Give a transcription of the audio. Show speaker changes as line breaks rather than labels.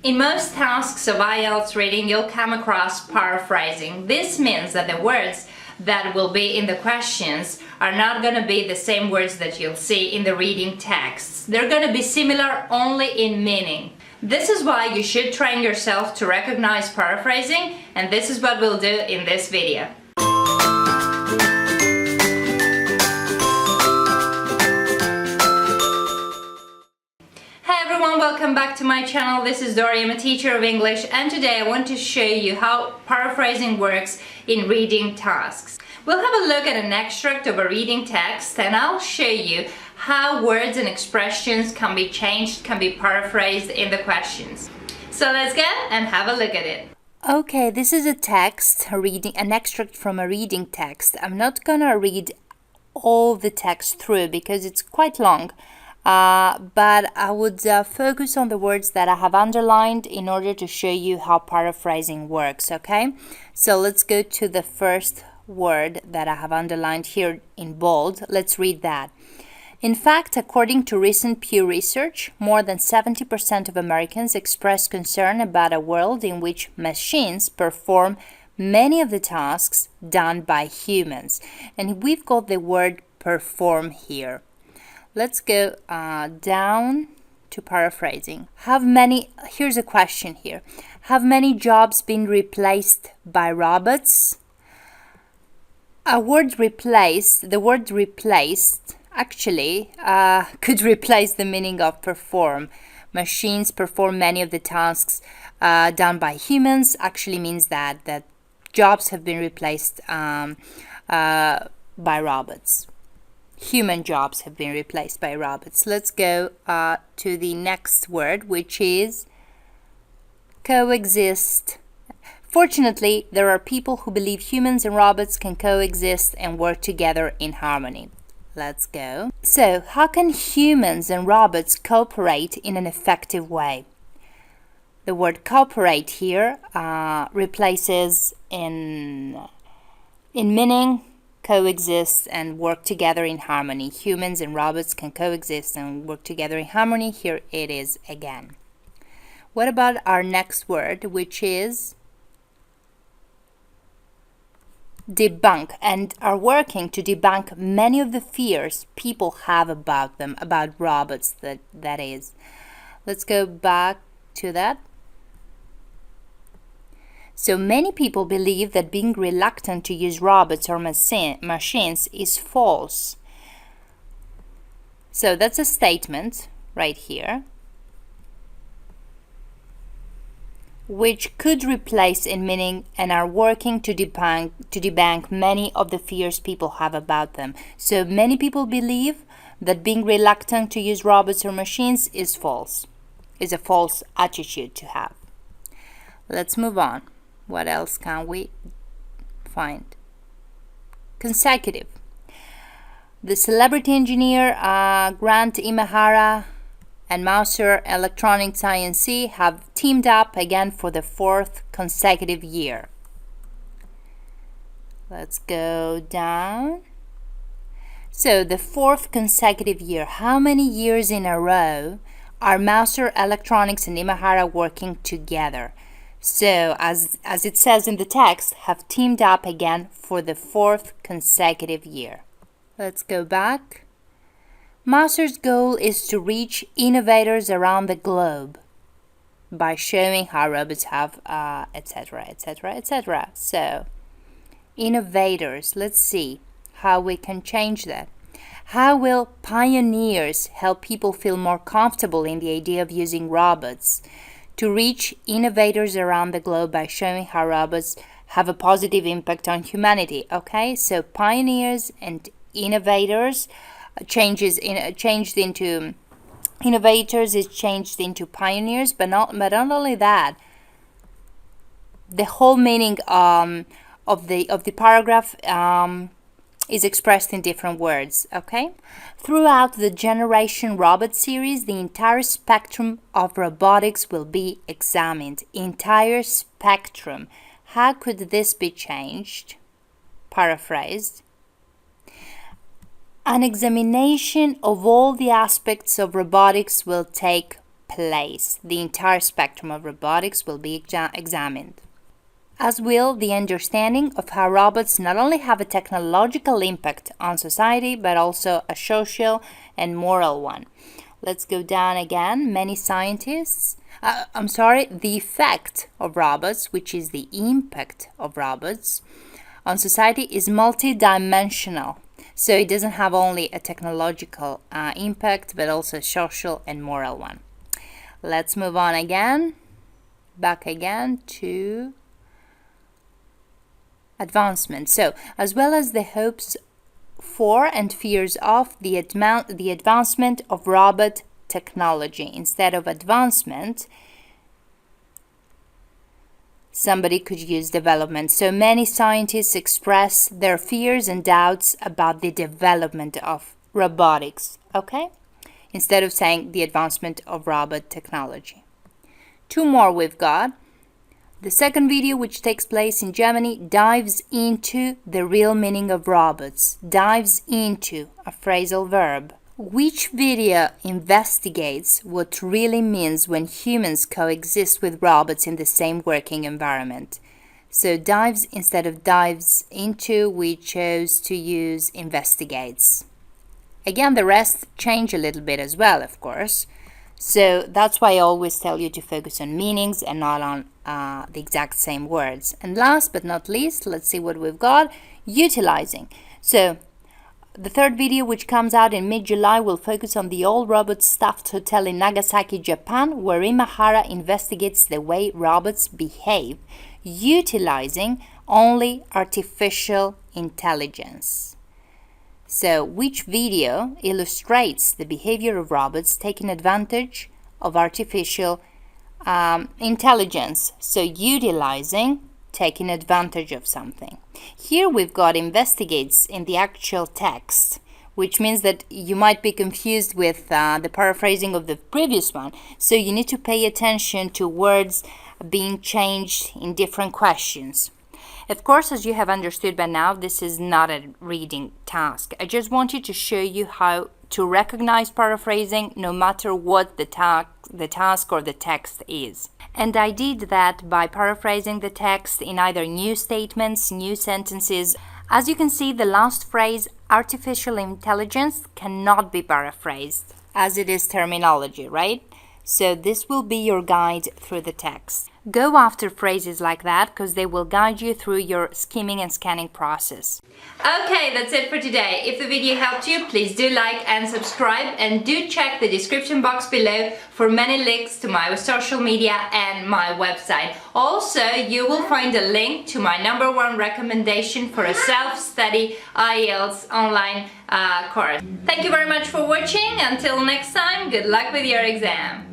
In most tasks of IELTS reading, you'll come across paraphrasing. This means that the words that will be in the questions are not going to be the same words that you'll see in the reading texts. They're going to be similar only in meaning. This is why you should train yourself to recognize paraphrasing, and this is what we'll do in this video. Welcome back to my channel. This is Dory. I'm a teacher of English, and today I want to show you how paraphrasing works in reading tasks. We'll have a look at an extract of a reading text, and I'll show you how words and expressions can be changed, can be paraphrased in the questions. So let's get and have a look at it.
Okay, this is a text, an extract from a reading text. I'm not gonna read all the text through because it's quite long. But I would focus on the words that I have underlined in order to show you how paraphrasing works, okay? So let's go to the first word that I have underlined here in bold. Let's read that. In fact, according to recent Pew Research, more than 70% of Americans express concern about a world in which machines perform many of the tasks done by humans. And we've got the word perform here. Let's go down to paraphrasing. Here's a question here. Have many jobs been replaced by robots? The word replaced actually could replace the meaning of perform. Machines perform many of the tasks done by humans actually means that jobs have been replaced by robots. Human jobs have been replaced by robots. Let's go to the next word, which is coexist. Fortunately, there are people who believe humans and robots can coexist and work together in harmony. Let's go. So, how can humans and robots cooperate in an effective way? The word cooperate here replaces in meaning coexist and work together in harmony. Humans and robots can coexist and work together in harmony. Here it is again. What about our next word, which is debunk, and are working to debunk many of the fears people have about them, about robots, that is. Let's go back to that. So many people believe that being reluctant to use robots or machines is false. So that's a statement right here, which could replace in meaning and are working to debunk many of the fears people have about them. So many people believe that being reluctant to use robots or machines is false, is a false attitude to have. Let's move on. What else can we find? Consecutive. The celebrity engineer Grant Imahara and Mouser Electronics Inc. have teamed up again for the 4th consecutive year. Let's go down. So the 4th consecutive year. How many years in a row are Mouser Electronics and Imahara working together? So, as it says in the text, have teamed up again for the 4th consecutive year. Let's go back. Mouser's goal is to reach innovators around the globe by showing how robots have, etc., etc., etc. So, innovators, let's see how we can change that. How will pioneers help people feel more comfortable in the idea of using robots? To reach innovators around the globe by showing how robots have a positive impact on humanity. Okay, so pioneers and innovators changed into innovators is changed into pioneers, but not only that. The whole meaning of the paragraph is expressed in different words, okay? Throughout the Generation Robot series, the entire spectrum of robotics will be examined. Entire spectrum. How could this be changed? Paraphrased. An examination of all the aspects of robotics will take place. The entire spectrum of robotics will be examined, as will the understanding of how robots not only have a technological impact on society, but also a social and moral one. Let's go down again. Many scientists, the effect of robots, which is the impact of robots on society, is multidimensional. So it doesn't have only a technological impact, but also a social and moral one. Let's move on again, back again to advancement. So, as well as the hopes for and fears of the advancement of robot technology. Instead of advancement, somebody could use development. So many scientists express their fears and doubts about the development of robotics, okay? Instead of saying the advancement of robot technology. Two more we've got. The second video, which takes place in Germany, dives into the real meaning of robots. Dives into, a phrasal verb. Which video investigates what really means when humans coexist with robots in the same working environment? So dives instead of dives into, we chose to use investigates. Again, the rest change a little bit as well, of course. So that's why I always tell you to focus on meanings and not on the exact same words. And last but not least, let's see what we've got. Utilizing. So the third video, which comes out in mid-July, will focus on the all-robot staffed hotel in Nagasaki, Japan, where Imahara investigates the way robots behave, utilizing only artificial intelligence. So, which video illustrates the behavior of robots taking advantage of artificial intelligence? So, utilizing, taking advantage of something. Here we've got investigates in the actual text, which means that you might be confused with the paraphrasing of the previous one. So, you need to pay attention to words being changed in different questions. Of course, as you have understood by now, this is not a reading task. I just wanted to show you how to recognize paraphrasing no matter what the task or the text is. And I did that by paraphrasing the text in either new statements, new sentences. As you can see, the last phrase, artificial intelligence, cannot be paraphrased, as it is terminology, right? So this will be your guide through the text. Go after phrases like that because they will guide you through your skimming and scanning process.
Okay, that's it for today. If the video helped you, please do like and subscribe, and do check the description box below for many links to my social media and my website. Also, you will find a link to my #1 recommendation for a self-study IELTS online course. Thank you very much for watching. Until next time, good luck with your exam.